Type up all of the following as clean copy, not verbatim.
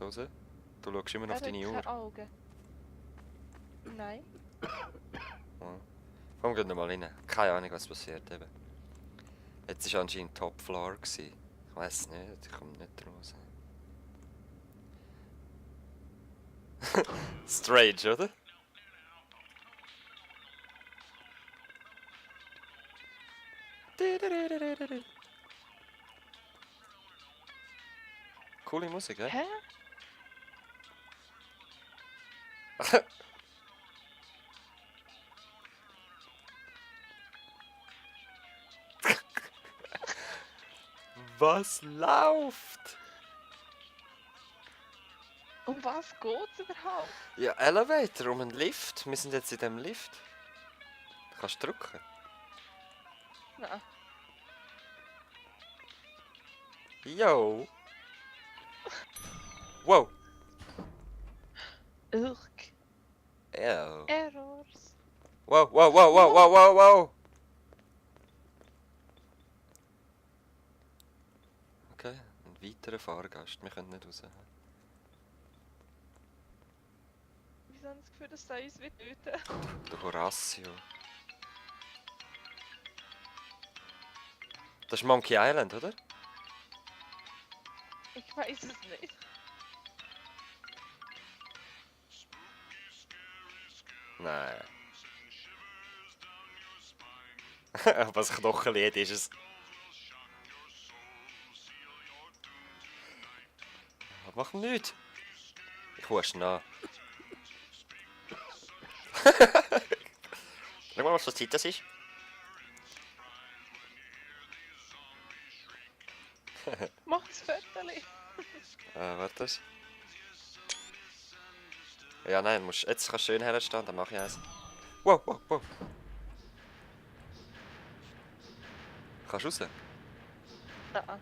Da raus. Du schaust immer noch auf Er hat deine keine Uhr. Augen. Nein. Ja. Komm, geh mal rein. Keine Ahnung, was passiert eben. Jetzt war anscheinend Top Floor. Ich weiß nicht, ich komme nicht raus. Strange, oder? Coole Musik, hä? Hä? Was läuft? Um was geht's überhaupt? Ja, Elevator, um einen Lift. Wir sind jetzt in dem Lift. Du kannst drücken. Nein. Yo! Wow! Irk. Ew. Errors. Wow, wow, wow, wow, wow, wow, wow! Okay, ein weiterer Fahrgast. Wir können nicht raus. Wieso haben das Gefühl, dass da uns wird töten? Der Horatio. Das ist Monkey Island, oder? Ich weiß es nicht. Nein. Was Knochenlied ist es? Mach nichts. Ich huste nach. Schau mal, was für Zeit das ist. Mach das Viertel. Warte. Ja, nein, musst, jetzt kannst du schön herstehen, dann mache ich eins. Wow, wow, wow. Kannst du raus? Nein.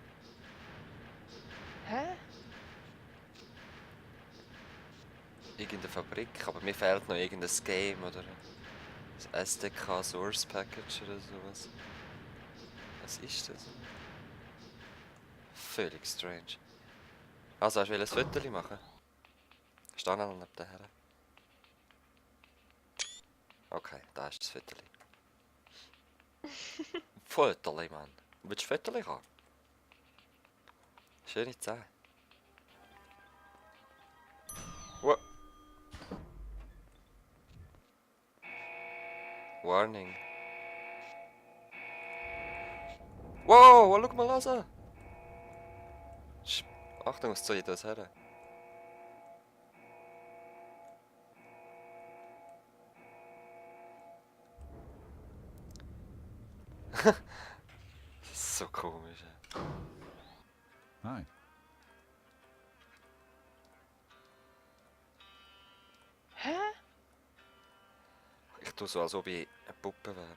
Hä? Irgendeine Fabrik, aber mir fehlt noch irgendein Game oder ein SDK Source Package oder sowas. Was ist das? Völlig strange. Also, hast du ein Foto machen? Steh noch neben der Herren. Okay, da ist das Foto. Foto, Mann. Willst du Foto haben? Schöne Zähne. Wow. Warning. Wow, schau mal an. Achtung, was soll ich das her? Das ist so komisch. Hi. Hä? Ich tue so, als ob ich eine Puppe wäre.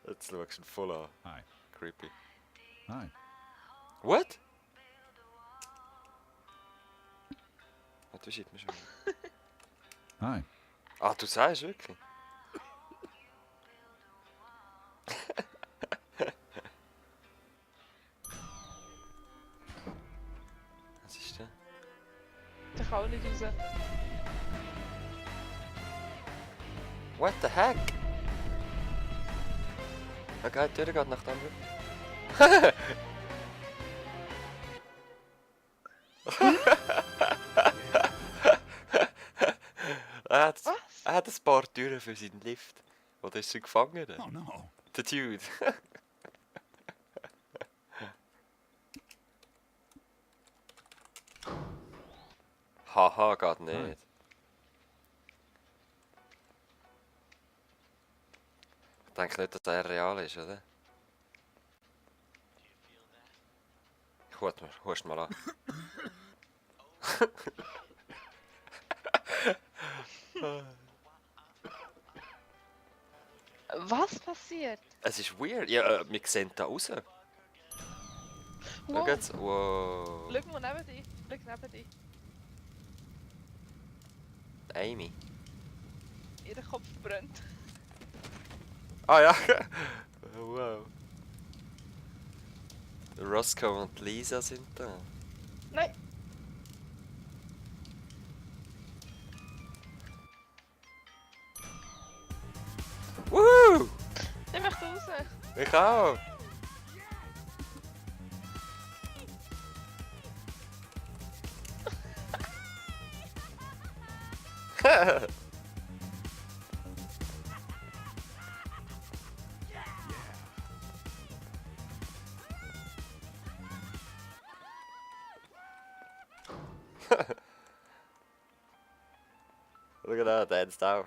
Jetzt schaust du ihn voll an. Hi. Creepy. Hi. What? Ah, du schießt mir schon. Hi. Ah, du sagst wirklich? Was ist denn? Der kann auch nicht raus. What the heck? Okay, die Tür geht nach dem. Was? Er hat ein paar Türen für seinen Lift. Oder ist er gefangen? Oh no. Der Dude. Haha, geht nicht. Ich denke nicht, dass er real ist, oder? Ich hust mal an. Was passiert? Es ist weird. Ja, wir sehen da raus. Schau Wow. jetzt. Wow. Schau mal neben dich. Schau neben dich. Amy. Ihr Kopf brennt. Ah ja! Oh, wow. Roscoe und Lisa sind da. Nein! Woohoo! Ich möchte raus. Ich auch! Look at that, danced out.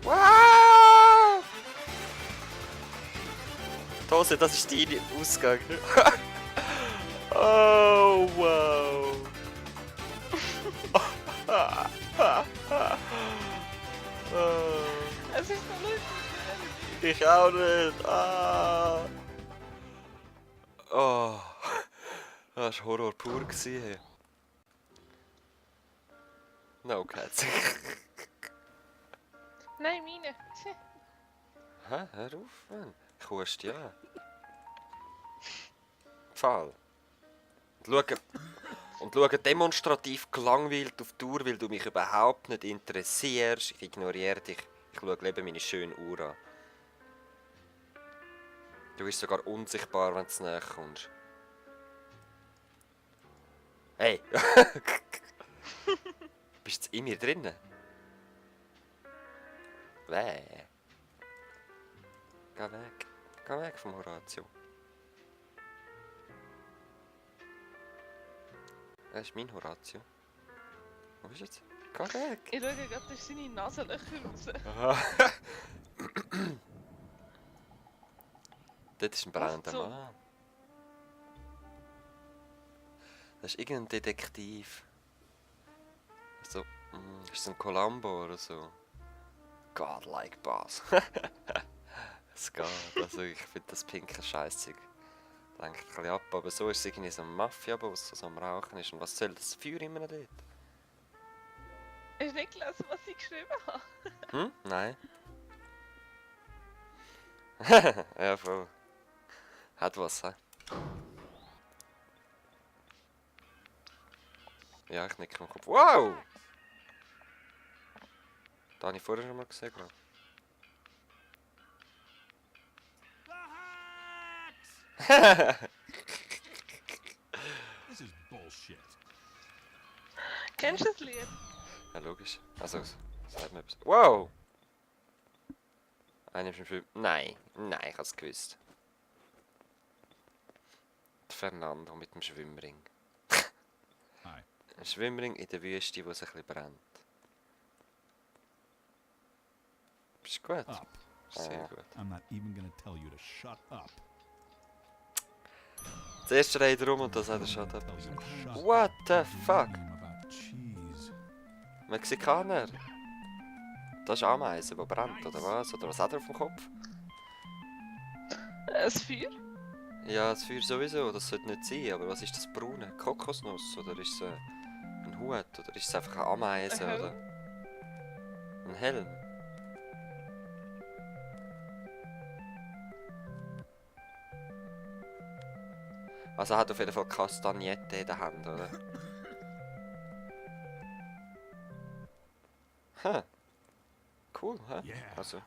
Wow! Tose, das ist dein Ausgang. Oh, wow! Oh, Es ist so lustig. ich auch nicht. Ah. Oh. Das war Horror pur. Gewesen. No cats. Nein, meine. Tja. Hä? Hör auf, Mann. Ich huste ja. Fall. Und schau demonstrativ gelangweilt auf die Uhr, weil du mich überhaupt nicht interessierst. Ich ignoriere dich. Ich schaue lieber meine schöne Uhr an. Du bist sogar unsichtbar, wenn du näher kommst. Hey! Bist du in mir drinnen? Geh weg. Geh weg vom Horatio. Das ist mein Horatio. Wo bist du jetzt? Geh weg! Ich schaue gerade durch seine Nasenlöcher raus. Aha. Das ist ein brennender so? Mann. Das ist irgendein Detektiv. So, ist so ein Columbo oder so. Godlike Boss. Es geht. Also ich finde das pinke Scheißzeug. Lenkt ein bisschen ab, aber so ist es irgendwie so ein Mafia-Boss, der so am Rauchen ist. Und was soll das Feuer immer noch dort? Hast du nicht gelesen, was ich geschrieben habe? Hm? Nein. Ja, voll. Hat was, hä? Ja, ich nicke im Kopf. Wow! Da habe ich vorher schon mal gesehen, glaube ich. This is bullshit. Kennst du das Lied? Ja, logisch. Also, sagt mir etwas. Wow! Einer ist im Schwimmen. Nein, nein, ich habe es gewusst. Fernando mit dem Schwimmring. Hi. Ein Schwimmring in der Wüste, wo es ein bisschen brennt. Bist du gut? Up. Sehr gut. I'm not even gonna tell you to shut up. Zuerst dreht er um und dann sagt er Shut up. Tell you to shut What up. the fuck? Dream about cheese. Mexikaner? Das ist Ameisen, die brennt, oder was? Oder was hat er auf dem Kopf? Ein Feuer? Ja, das Feuer sowieso, das sollte nicht sein, aber was ist das braune? Kokosnuss? Oder ist es ein Hut? Oder ist es einfach eine Ameise? Ein Helm. Oder? Ein Helm? Also er hat auf jeden Fall Kastagnette in der Hand, oder? Huh. Cool, hä? Yeah. Also,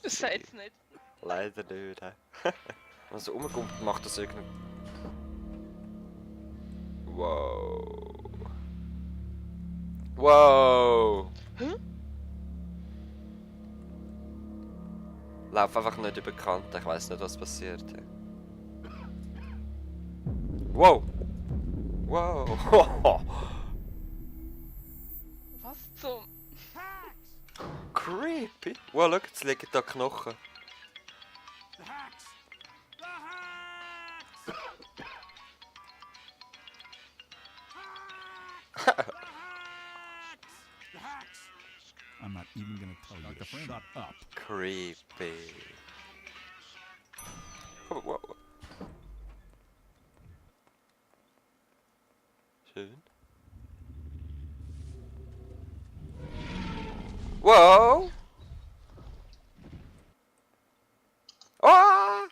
Das sagt es nicht. leider nicht, hä? Also umkommt, macht das irgendwie... Wow. Wow. Hä? Lauf einfach nicht über die Kante, ich weiß nicht, was passiert. Hä? Wow. Wow. Was zum... Creepy. Wow, schau, jetzt liegen da Knochen. The hacks! The hacks! The hacks! I'm not even gonna tell you to shut up. Creepy. Wow. Wow! Ah!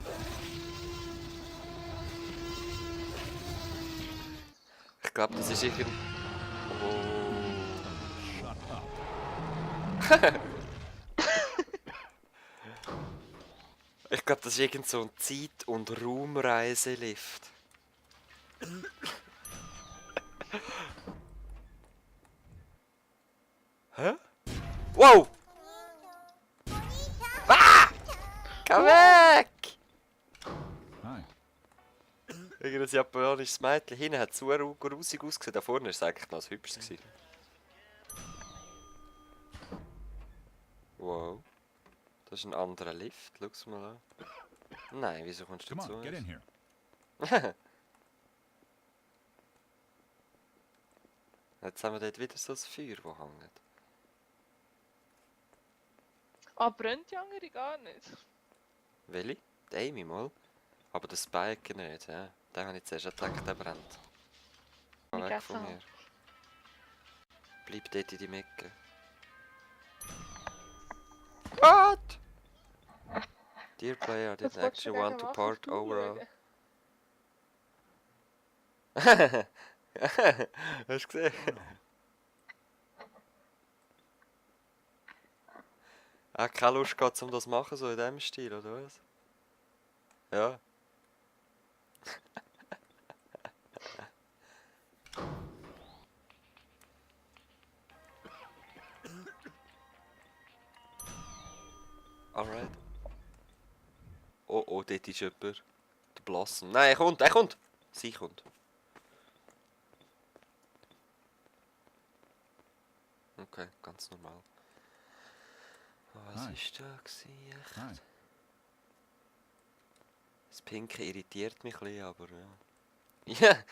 Ich glaube, das ist irgend... Oh. Shut up. Ich glaube, das ist irgend so ein Zeit- und Raumreiselift. Hä? Wow! Ah! Komm weg! Hi. Irgendein japanisches Mädchen hinten hat so grusig ausgesehen. Da vorne war es eigentlich noch ein hübsches gewesen. Wow. Das ist ein anderer Lift. Schau's mal an. Nein, wieso kommst du Come zu on, get in uns? here. Jetzt haben wir dort wieder so ein Feuer, das hängt. Ah, brennt die andere gar nicht? Welche? Die Amy mal. Aber der Spike nicht, ja. Den habe ich zuerst gedacht, der brennt. Geh Ich weg gehe von so. mir. Bleib dort in die Ecke. What? Dear player, I Was didn't wolltest du actually want to machen? part Du overall. schauen? Hast du gesehen? Er hat keine Lust gehabt, um das zu machen, so in diesem Stil, oder was? Ja. Alright. Oh, oh, dort ist jemand. Der Blossom. Nein, er kommt, er kommt! Sie kommt. Okay, ganz normal. Oh, was Hi. ist da gewesen, echt? Hi. Das Pinke irritiert mich ein bisschen, aber ja. Ja!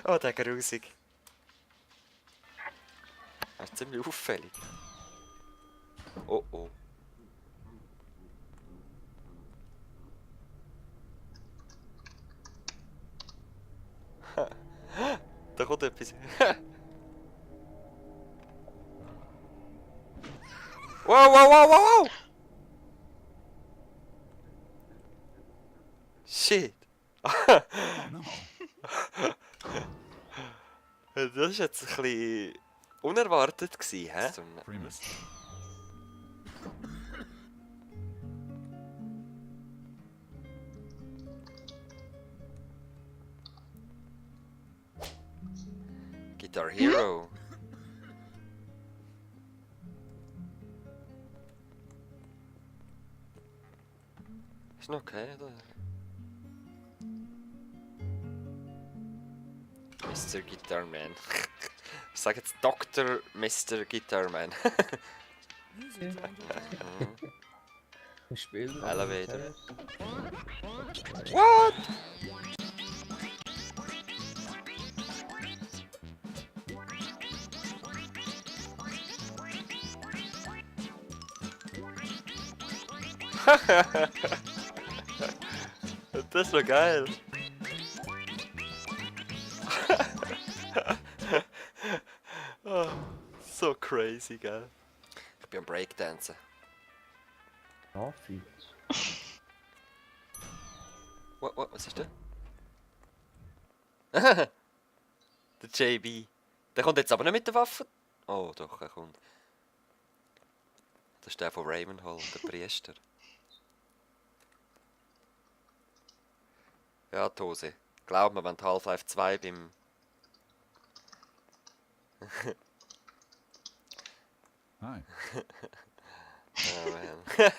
Oh, der grusig. Er ist ziemlich auffällig. Oh oh. Da kommt etwas. Wow, wow, wow, wow, wow! Shit! Oh no. Das war jetzt ein bisschen unerwartet gewesen, hä? So ein- Freeman. Guitar Hero. Ist noch okay, oder? Mr. Guitarman. Ich sag jetzt Dr. Mr. Guitarman. Wir spielen Elevator. What? Das ist doch geil. Oh, so crazy, gell? Ich bin am Breakdancen. Grafisch. What, was ist der? Der JB. Der kommt jetzt aber nicht mit der Waffe. Oh, doch, er kommt. Das ist der von Ravenhall, der Priester. Ja, Tose. Glaub mir, wenn die Half-Life 2 beim... Hi. Oh man.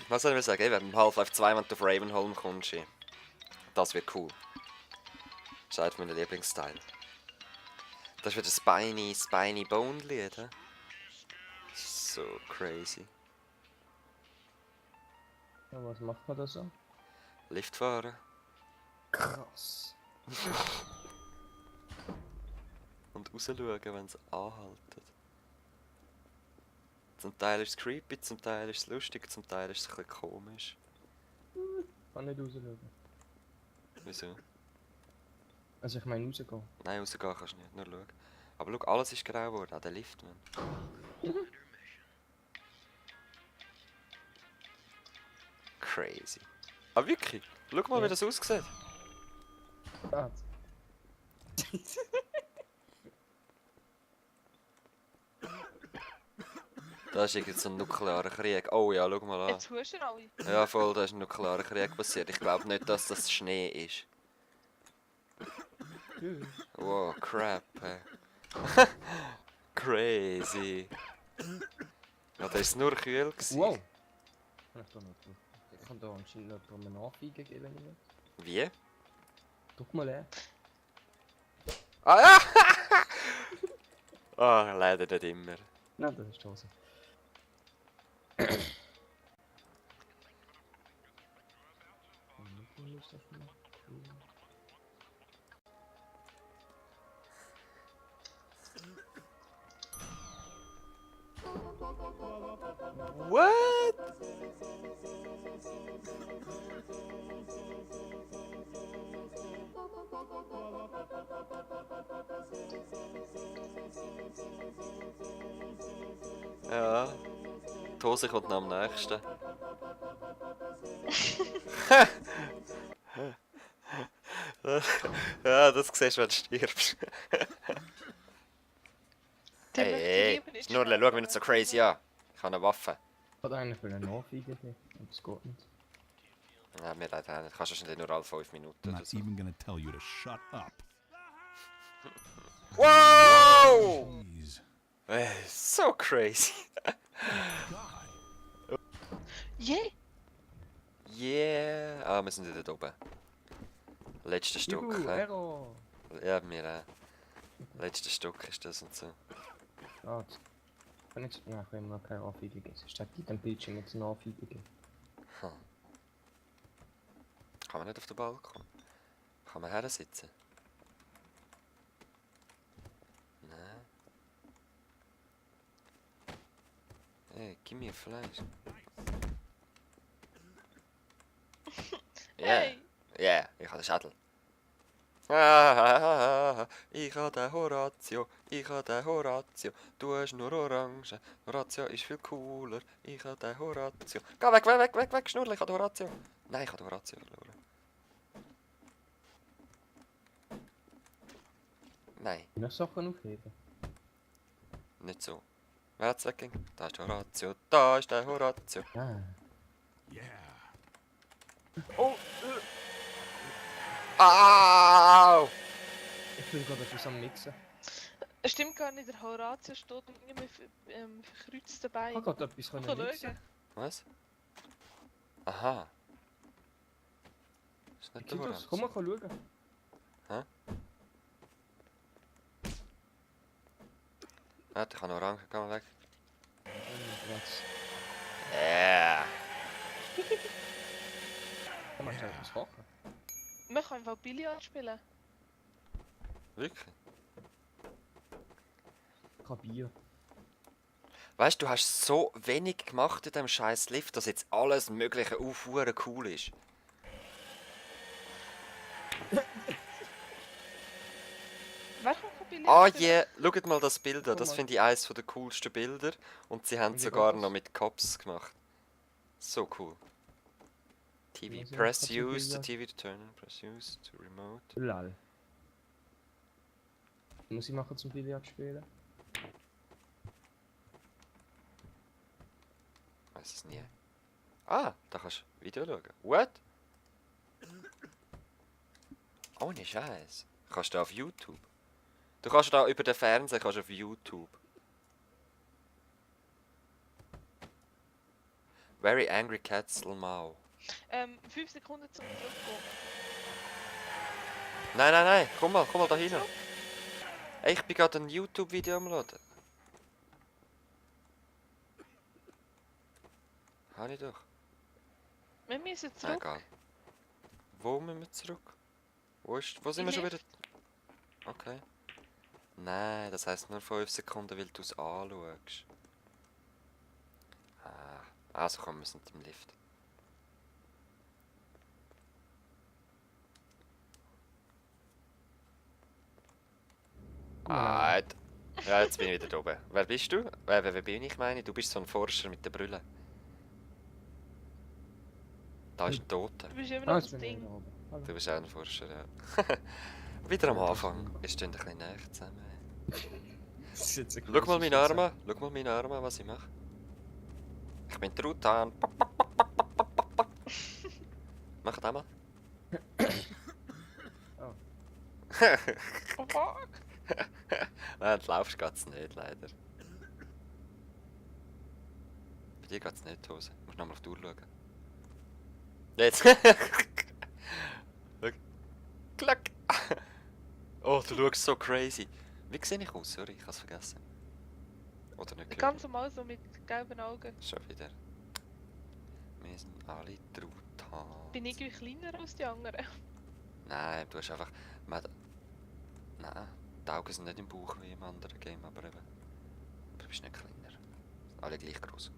Was soll ich sagen? Eben, beim Half-Life 2, wenn du auf Ravenholm kommst, das wird cool. Das ist einer meiner Lieblingsteile. Das ist wieder Spiny Bone Lied, hä? So crazy. Ja, was macht man da so? Lift fahren. Krass. Und rausschauen, wenn sie anhalten. Zum Teil ist es creepy, zum Teil ist es lustig, zum Teil ist es ein bisschen komisch. Kann nicht rausschauen. Wieso? Also ich meine rausgehen. Nein, rausgehen kannst du nicht, nur schauen. Aber schau, alles ist grau geworden, auch der Lift, man. Crazy. Ah, wirklich? Schau mal, Ja. wie das aussieht. Ah, Da ist irgendwie so ein nuklearer Krieg. Oh ja, schau mal an. Jetzt husten alle. Ja, voll, da ist ein nuklearer Krieg passiert. Ich glaube nicht, dass das Schnee ist. Wow, crap. Hey. Crazy. Ja, da ist nur kühl gewesen. wow! Ich kann da anscheinend noch eine Nachfeige geben, wenn ich will. Wie? Drück mal her. Ah ja! Ah, leider nicht immer. Nein, das ist die Hose. What? Ja. Die Hose kommt noch am nächsten. Ja, das siehst du, wenn du stirbst. Der Hey, möchte hey, lieber nicht Schnurle, schau mich nicht so crazy an. Ich habe eine Waffe. Ich wollte eigentlich eine Nachfeige geben, aber das geht nicht. Ja, mir leid auch nicht. Kannst wahrscheinlich nur alle 5 Minuten I'm oder not so. even gonna tell you to shut up. Wow! Jeez. So crazy. Je! Yeah! Ah, wir sind wieder oben. Letztes Stück. Juhu, hä? Error! Ja, mir auch. Letztes Stück ist das und so. Ah, das kann jetzt... Nein, ich will noch keine Nachfeige geben. Es steht in dem Bildschirm jetzt eine Nachfeige geben. Hm. Kann man nicht auf den Balkon? Kann man her sitzen? Nein. Hey, gib mir Fleisch. Yeah. Hey! Yeah, ich habe den Schädel. Ah, ich habe den Horatio, ich habe den Horatio. Du hast nur Orange. Horatio ist viel cooler. Ich habe den Horatio. Geh weg, weg, weg, weg, weg, Schnurrli, ich habe den Horatio. Nein, ich habe den Horatio verloren. Nein, Noch Sachen aufheben? nicht so. Wer hat's wegging? Da ist der Horatio, da ist der Horatio. Nein. Yeah. Oh! Au! Ich bin gerade etwas am Mixen. Es stimmt gar nicht, der Horatio steht nicht mehr verkreuzt dabei. Ich habe gerade etwas Kann können mixen. schauen. Was? Aha. Ist nicht der Sieht das? Komm Horatio. mal schauen. Hä? Warte, ich habe noch Orange, geh mal weg. Platz. Yeah. Kann man schnell etwas kochen? Wir können einfach Billard spielen. Wirklich? Ich habe Bier. Weißt du, du hast so wenig gemacht in dem scheiß Lift, dass jetzt alles Mögliche aufhuren cool ist. Wer kann Billard Ah spielen? yeah, schaut mal das Bild an. Guck Das mal. finde ich eines der coolsten Bilder. Und sie haben Wie es geht sogar das? noch mit Cops gemacht. So cool. TV. Muss ich Press noch kurz use to ein TV to turn on. Press use to remote. Lol. Muss ich machen zum Billard spielen? Weiß es nie. Ah, da kannst du Video schauen. What? Ohne Scheiß. Kannst du auf YouTube. Du kannst da über den Fernseher kannst du auf YouTube. Very Angry Catzel Mau. 5 Sekunden zum Zurückgehen. Nein, nein, nein, komm mal da hin. Ey, ich bin gerade ein YouTube-Video am Laden. Habe ich doch. Wir müssen Nein, zurück. egal. Wo müssen wir zurück? Wo sind wir schon wieder? Okay. Nein, das heisst nur 5 Sekunden, weil du es anschaust. Also komm, wir sind im Lift. Ah, ja, jetzt bin ich wieder da oben. Wer bist du? Wer bin ich, meine? Du bist so ein Forscher mit der Brille. Da ist ein Toter. Du bist immer Ah, noch jetzt das bin ich Ding. wieder oben. Hallo. Du bist auch ein Forscher, ja. Wieder am Anfang. Wir stehen ein bisschen näher zusammen. Das ist jetzt ein Schau mal grosser meine Schutz. Arme an. Schau mal meine Arme an, was ich mache. Ich bin Truthahn. Mach das mal. Oh. Oh fuck! Nein, du laufst geht's nicht, leider. Bei dir geht's nicht, die Hose. Du musst nochmal auf die Uhr schauen. Jetzt! Schau. Klack! Oh, du schaust so crazy. Wie sehe ich aus? Sorry, ich hab's vergessen. Oder nicht gehört. Ganz normal so mit gelben Augen. Schon wieder. Wir sind alle Truthahn. Bin ich irgendwie kleiner als die anderen? Nein, du hast einfach... Nein, die Augen sind nicht im Bauch wie im anderen Game, aber eben... Du bist nicht kleiner. Alle gleich groß.